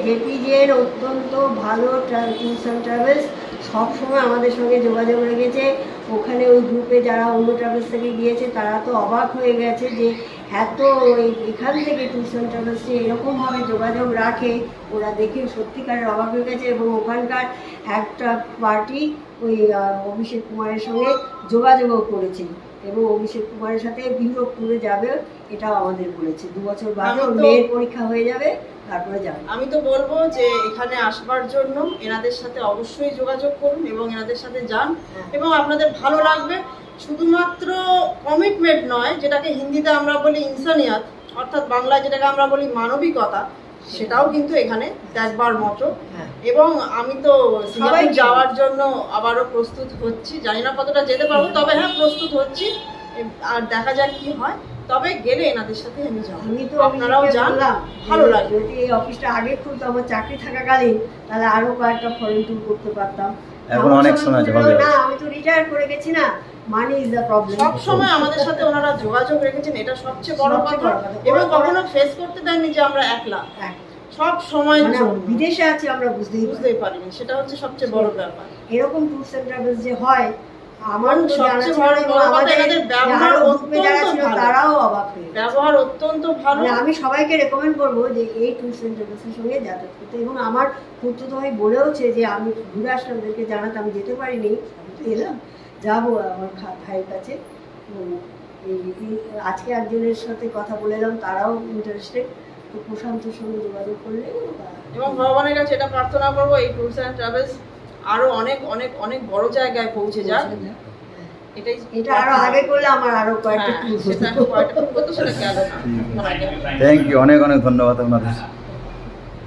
জেপিজের অত্যন্ত ভালো tours and travels সবসময় আমাদের সঙ্গে যোগাযোগ রেখেছে। ওখানে ওই গ্রুপে যারা অন্য ট্রাভেলস থেকে গিয়েছে তারা তো অবাক হয়ে গেছে যে এত এখান থেকে ট্যুরস অ্যান্ড ট্রাভেলসে এরকমভাবে যোগাযোগ রাখে, ওরা দেখে সত্যিকারের অবাক হয়ে গেছে। এবং ওখানকার একটা পার্টি ওই অভিষেক কুমারের সঙ্গে যোগাযোগও করেছে এবং অভিষেক কুমারের সাথে ইউরোপ ট্যুরে যাবে এটাও আমাদের বলেছে। 2 বছর বাদে ওর মেয়ের পরীক্ষা হয়ে যাবে, তারপরে যাবে। আমি তো বলবো যে এখানে আসবার জন্য এনাদের সাথে অবশ্যই যোগাযোগ করুন এবং এনাদের সাথে যান এবং আপনাদের ভালো লাগবে। শুধুমাত্র কমিটমেন্ট নয়, যেটাকে হিন্দিতে আমরা বলি ইনসানিয়াত, অর্থাৎ বাংলায় যেটাকে আমরা বলি মানবিকতা, সেটাও কিন্তু এখানে দেখবার মতো। এবং আমি তো সিঙ্গাপুর যাওয়ার জন্য আবারও প্রস্তুত হচ্ছি, জানি না কতটা যেতে পারবো, তবে হ্যাঁ প্রস্তুত হচ্ছি। আর দেখা যাক কি হয়, তবে গেলে এনাদের সাথে আমি যাবো। আমি তো আপনারাও যান, ভালো লাগবে। যদি এই অফিসটা আগে খুলতো আমার চাকরি থাকাকালীন, তাহলে আরো কয়েকটা ফরেন ট্যুর করতে পারতাম। এখন অনেক সময় হবে না, আমি তো রিটায়ার করে গেছি না, মানি ইজ দ্য প্রবলেম। সব সময় আমাদের সাথে ওনারা যোগাযোগ রেখেছেন, এটা সবচেয়ে বড় কথা। এবং কখনো ফেস করতে দেননি যে আমরা একলা, সব সময় বিদেশে আছি আমরা বুঝতেই পারিনি, সেটা হচ্ছে সবচেয়ে বড় ব্যাপার। এরকম ট্যুরস এন্ড ট্রাভেলস যে হয় আমার সবচেয়ে বড় কথা, এনাদের ব্যবহার অত্যন্ত ভালো, তারাও অবাক হয়ে ব্যবহার অত্যন্ত ভালো। আমি সবাইকে রেকমেন্ড করবো যে এই ট্যুরস এন্ড ট্রাভেলসের সঙ্গে যাতায়াত করতে। এবং আমার খুঁড়তুতো ভাই বলেওছে যে আমি ঘুরে আসলাম, ওদেরকে জানাতে আমি যেতে পারিনি, আমি তো এলাম, যাবো আমার ভাইয়ের কাছে। আজকে একজনের সাথে কথা বলে এলাম, তারাও ইন্টারেস্টেড। তো প্রশান্তর সঙ্গে যোগাযোগ করলে এবং ভগবানের কাছে এটা প্রার্থনা করবো এই ট্যুরস অ্যান্ড ট্রাভেলস আরো অনেক অনেক অনেক বড় জায়গায় পৌঁছে যাক। এটা আরো আগে করলে আমার আরো কয়েকটা থ্যাংক ইউ, অনেক অনেক ধন্যবাদ আপনাদের।